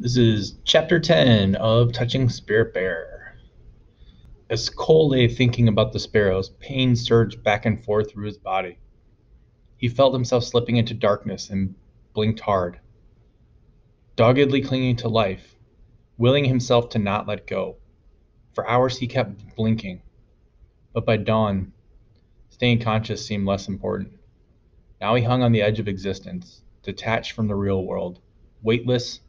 This is chapter 10 of Touching Spirit Bear. As Cole lay thinking about the sparrows, pain surged back and forth through his body. He felt himself slipping into darkness and blinked hard, doggedly clinging to life, willing himself to not let go. For hours he kept blinking, but by dawn, staying conscious seemed less important. Now he hung on the edge of existence, detached from the real world, weightless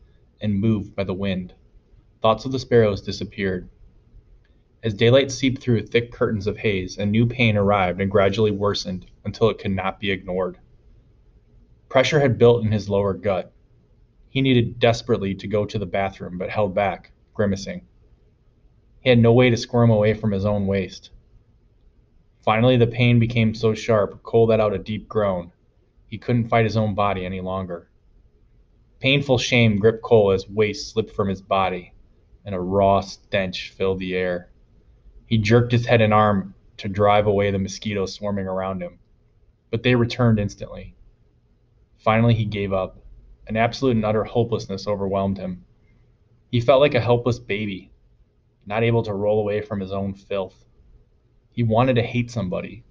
and moved by the wind. Thoughts of the sparrows disappeared. As daylight seeped through thick curtains of haze, a new pain arrived and gradually worsened until it could not be ignored. Pressure had built in his lower gut. He needed desperately to go to the bathroom, but held back, grimacing. He had no way to squirm away from his own waist. Finally, the pain became so sharp, Cole let out a deep groan. He couldn't fight his own body any longer. Painful shame gripped Cole as waste slipped from his body, and a raw stench filled the air. He jerked his head and arm to drive away the mosquitoes swarming around him, but they returned instantly. Finally, he gave up. An absolute and utter hopelessness overwhelmed him. He felt like a helpless baby, not able to roll away from his own filth. He wanted to hate somebody,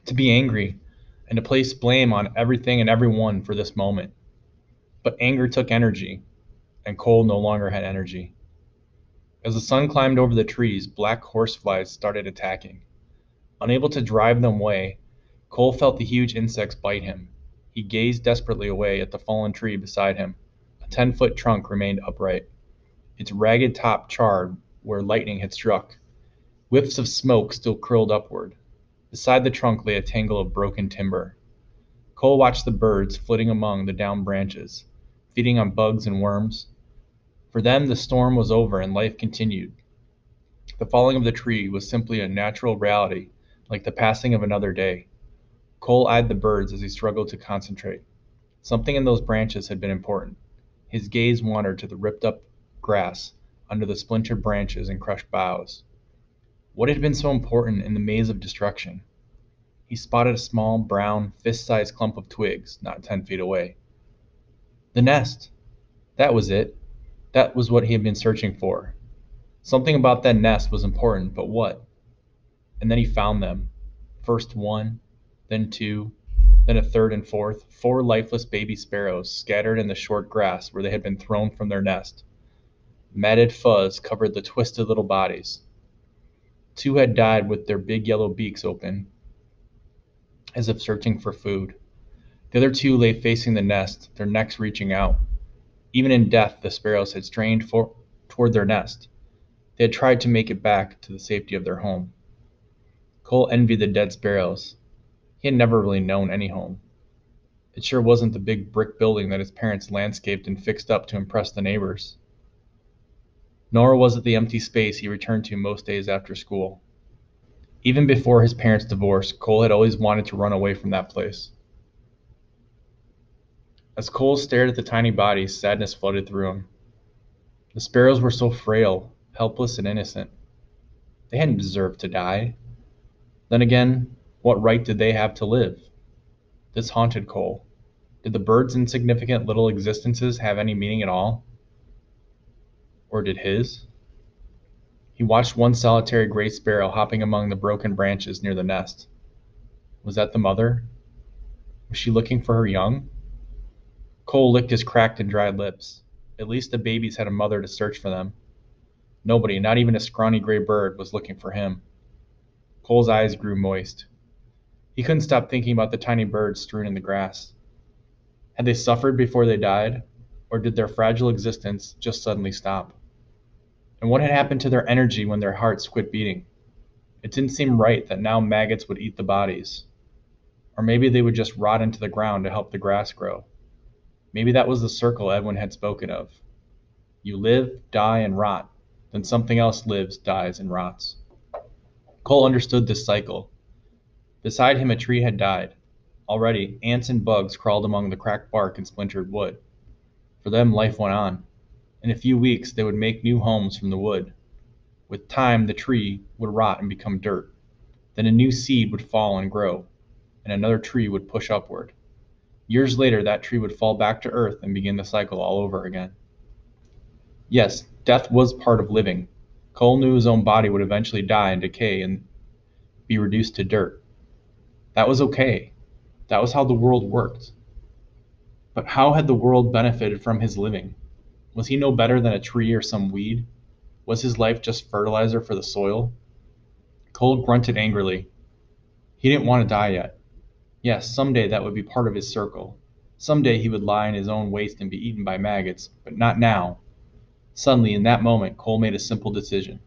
to be angry, and to place blame on everything and everyone for this moment. But anger took energy, and Cole no longer had energy. As the sun climbed over the trees, black horseflies started attacking. Unable to drive them away, Cole felt the huge insects bite him. He gazed desperately away at the fallen tree beside him. A 10-foot trunk remained upright, its ragged top charred where lightning had struck. Whiffs of smoke still curled upward. Beside the trunk lay a tangle of broken timber. Cole watched the birds flitting among the downed branches, feeding on bugs and worms. For them, the storm was over and life continued. The falling of the tree was simply a natural reality, like the passing of another day. Cole eyed the birds as he struggled to concentrate. Something in those branches had been important. His gaze wandered to the ripped up grass under the splintered branches and crushed boughs. What had been so important in the maze of destruction? He spotted a small, brown, fist-sized clump of twigs not 10 feet away. The nest! That was it. That was what he had been searching for. Something about that nest was important, but what? And then he found them. First one, then two, then a third and fourth, four lifeless baby sparrows scattered in the short grass where they had been thrown from their nest. Matted fuzz covered the twisted little bodies. Two had died with their big yellow beaks open, as if searching for food. The other two lay facing the nest, their necks reaching out. Even in death, the sparrows had strained toward their nest. They had tried to make it back to the safety of their home. Cole envied the dead sparrows. He had never really known any home. It sure wasn't the big brick building that his parents landscaped and fixed up to impress the neighbors. Nor was it the empty space he returned to most days after school. Even before his parents' divorce, Cole had always wanted to run away from that place. As Cole stared at the tiny bodies, sadness flooded through him. The sparrows were so frail, helpless, and innocent. They hadn't deserved to die. Then again, what right did they have to live? This haunted Cole. Did the birds' insignificant little existences have any meaning at all? Or did his? He watched one solitary gray sparrow hopping among the broken branches near the nest. Was that the mother? Was she looking for her young? Cole licked his cracked and dried lips. At least the babies had a mother to search for them. Nobody, not even a scrawny gray bird, was looking for him. Cole's eyes grew moist. He couldn't stop thinking about the tiny birds strewn in the grass. Had they suffered before they died, or did their fragile existence just suddenly stop? And what had happened to their energy when their hearts quit beating? It didn't seem right that now maggots would eat the bodies. Or maybe they would just rot into the ground to help the grass grow. Maybe that was the circle Edwin had spoken of. You live, die, and rot. Then something else lives, dies, and rots. Cole understood this cycle. Beside him, a tree had died. Already, ants and bugs crawled among the cracked bark and splintered wood. For them, life went on. In a few weeks, they would make new homes from the wood. With time, the tree would rot and become dirt. Then a new seed would fall and grow, and another tree would push upward. Years later, that tree would fall back to earth and begin the cycle all over again. Yes, death was part of living. Cole knew his own body would eventually die and decay and be reduced to dirt. That was okay. That was how the world worked. But how had the world benefited from his living? Was he no better than a tree or some weed? Was his life just fertilizer for the soil? Cole grunted angrily. He didn't want to die yet. Yes, someday that would be part of his circle. Someday he would lie in his own waste and be eaten by maggots, but not now. Suddenly, in that moment, Cole made a simple decision.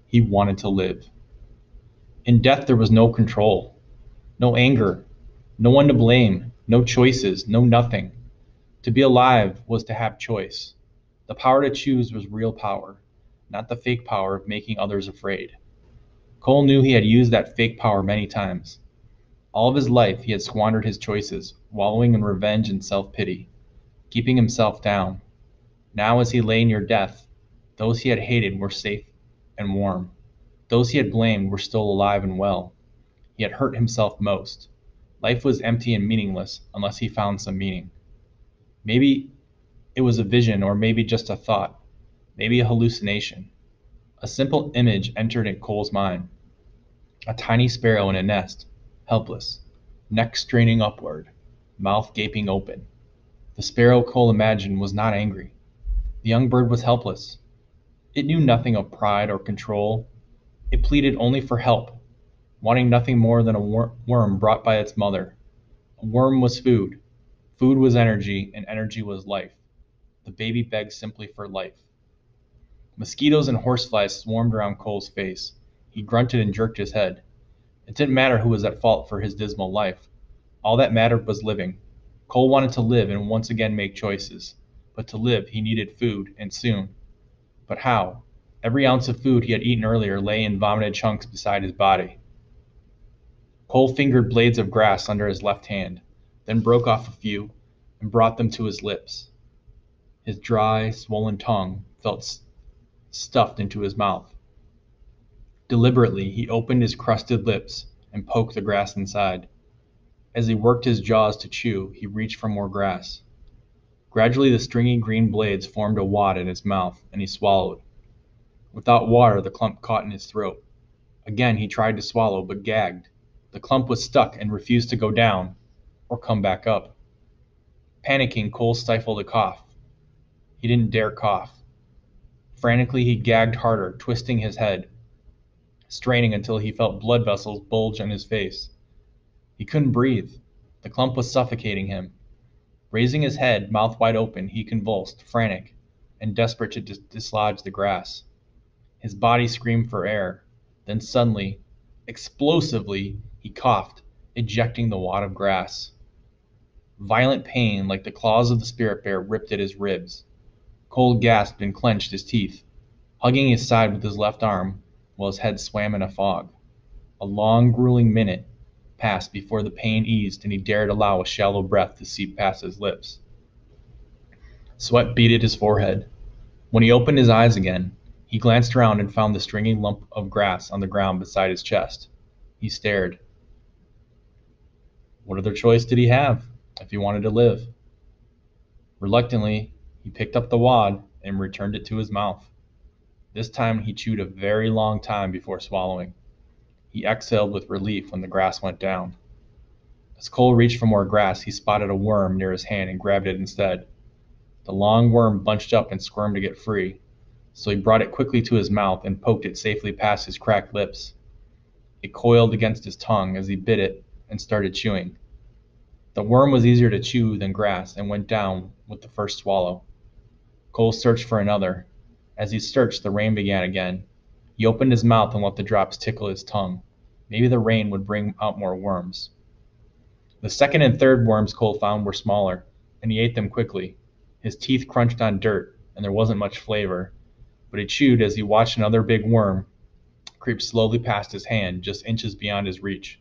He wanted to live. In death, there was no control, no anger, no one to blame, no choices, no nothing. To be alive was to have choice. The power to choose was real power, not the fake power of making others afraid. Cole knew he had used that fake power many times. All of his life, he had squandered his choices, wallowing in revenge and self pity, keeping himself down. Now, as he lay near death, those he had hated were safe and warm. Those he had blamed were still alive and well. He had hurt himself most. Life was empty and meaningless unless he found some meaning. Maybe it was a vision, or maybe just a thought, maybe a hallucination. A simple image entered in Cole's mind: a tiny sparrow in a nest, helpless, neck straining upward, mouth gaping open. The sparrow Cole imagined was not angry. The young bird was helpless. It knew nothing of pride or control. It pleaded only for help, wanting nothing more than a worm brought by its mother. A worm was food. Food was energy, and energy was life. The baby begged simply for life. Mosquitoes and horseflies swarmed around Cole's face. He grunted and jerked his head. It didn't matter who was at fault for his dismal life. All that mattered was living. Cole wanted to live and once again make choices. But to live, he needed food, and soon. But how? Every ounce of food he had eaten earlier lay in vomited chunks beside his body. Cole fingered blades of grass under his left hand, then broke off a few and brought them to his lips. His dry, swollen tongue felt stuffed into his mouth. Deliberately, he opened his crusted lips and poked the grass inside. As he worked his jaws to chew, he reached for more grass. Gradually, the stringy green blades formed a wad in his mouth, and he swallowed. Without water, the clump caught in his throat. Again, he tried to swallow, but gagged. The clump was stuck and refused to go down or come back up. Panicking, Cole stifled a cough. He didn't dare cough. Frantically, he gagged harder, twisting his head, straining until he felt blood vessels bulge in his face. He couldn't breathe. The clump was suffocating him. Raising his head, mouth wide open, he convulsed, frantic, and desperate to dislodge the grass. His body screamed for air. Then suddenly, explosively, he coughed, ejecting the wad of grass. Violent pain, like the claws of the spirit bear, ripped at his ribs. Cole gasped and clenched his teeth, hugging his side with his left arm while his head swam in a fog. A long, grueling minute passed before the pain eased and he dared allow a shallow breath to seep past his lips. Sweat beaded his forehead. When he opened his eyes again, he glanced around and found the stringy lump of grass on the ground beside his chest. He stared. What other choice did he have if he wanted to live? Reluctantly, he picked up the wad and returned it to his mouth. This time he chewed a very long time before swallowing. He exhaled with relief when the grass went down. As Cole reached for more grass, he spotted a worm near his hand and grabbed it instead. The long worm bunched up and squirmed to get free, so he brought it quickly to his mouth and poked it safely past his cracked lips. It coiled against his tongue as he bit it and started chewing. The worm was easier to chew than grass and went down with the first swallow. Cole searched for another. As he searched, the rain began again. He opened his mouth and let the drops tickle his tongue. Maybe the rain would bring out more worms. The second and third worms Cole found were smaller, and he ate them quickly. His teeth crunched on dirt, and there wasn't much flavor, but he chewed as he watched another big worm creep slowly past his hand, just inches beyond his reach.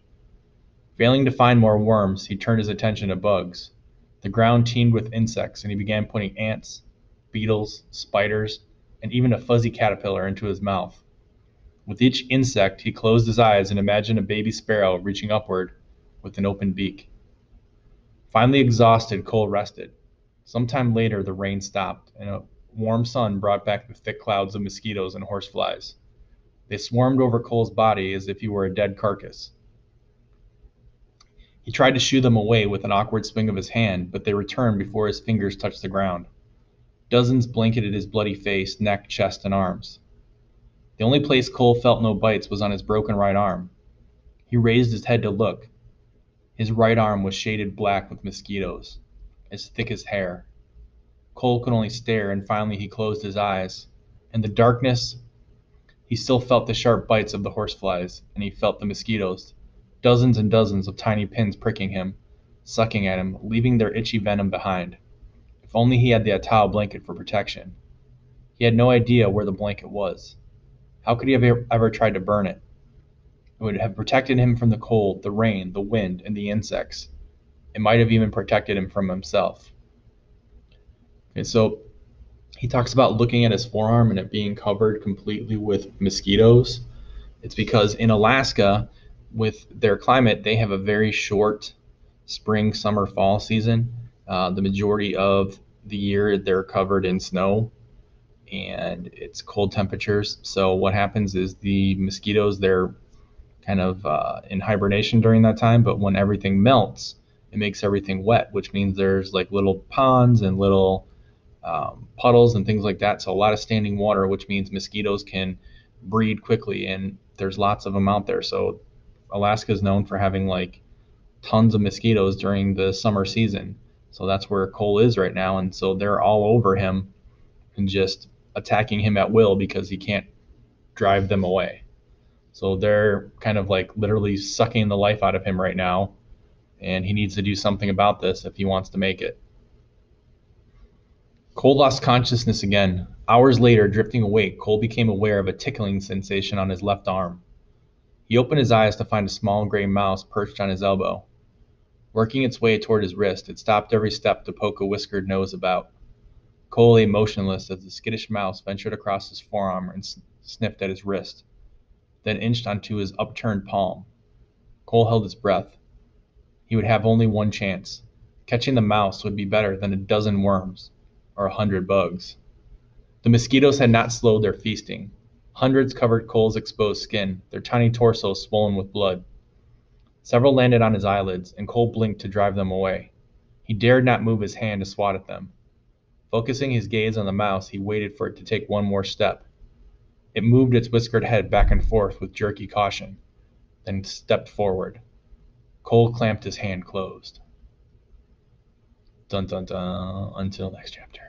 Failing to find more worms, he turned his attention to bugs. The ground teemed with insects, and he began putting ants, beetles, spiders, and even a fuzzy caterpillar into his mouth. With each insect, he closed his eyes and imagined a baby sparrow reaching upward with an open beak. Finally exhausted, Cole rested. Sometime later, the rain stopped, and a warm sun brought back the thick clouds of mosquitoes and horseflies. They swarmed over Cole's body as if he were a dead carcass. He tried to shoo them away with an awkward swing of his hand, but they returned before his fingers touched the ground. Dozens blanketed his bloody face, neck, chest, and arms. The only place Cole felt no bites was on his broken right arm. He raised his head to look. His right arm was shaded black with mosquitoes, as thick as hair. Cole could only stare, and finally he closed his eyes. In the darkness, he still felt the sharp bites of the horseflies, and he felt the mosquitoes, dozens and dozens of tiny pins pricking him, sucking at him, leaving their itchy venom behind. If only he had the Atao blanket for protection. He had no idea where the blanket was. How could he have ever tried to burn it? It would have protected him from the cold, the rain, the wind, and the insects. It might have even protected him from himself. Okay, so he talks about looking at his forearm and it being covered completely with mosquitoes. It's because in Alaska, with their climate, they have a very short spring, summer, fall season. The majority of the year, they're covered in snow and it's cold temperatures. So what happens is the mosquitoes, they're kind of in hibernation during that time, but when everything melts, it makes everything wet, which means there's like little ponds and little puddles and things like that. So a lot of standing water, which means mosquitoes can breed quickly, and there's lots of them out there. So Alaska is known for having like tons of mosquitoes during the summer season. So that's where Cole is right now, and so they're all over him and just attacking him at will because he can't drive them away. So they're kind of like literally sucking the life out of him right now, and he needs to do something about this if he wants to make it. Cole lost consciousness again. Hours later, drifting awake, Cole became aware of a tickling sensation on his left arm. He opened his eyes to find a small gray mouse perched on his elbow. Working its way toward his wrist, it stopped every step to poke a whiskered nose about. Cole lay motionless as the skittish mouse ventured across his forearm and sniffed at his wrist, then inched onto his upturned palm. Cole held his breath. He would have only one chance. Catching the mouse would be better than a dozen worms or 100 bugs. The mosquitoes had not slowed their feasting. Hundreds covered Cole's exposed skin, their tiny torsos swollen with blood. Several landed on his eyelids, and Cole blinked to drive them away. He dared not move his hand to swat at them. Focusing his gaze on the mouse, he waited for it to take one more step. It moved its whiskered head back and forth with jerky caution, then stepped forward. Cole clamped his hand closed. Dun dun dun. Until next chapter.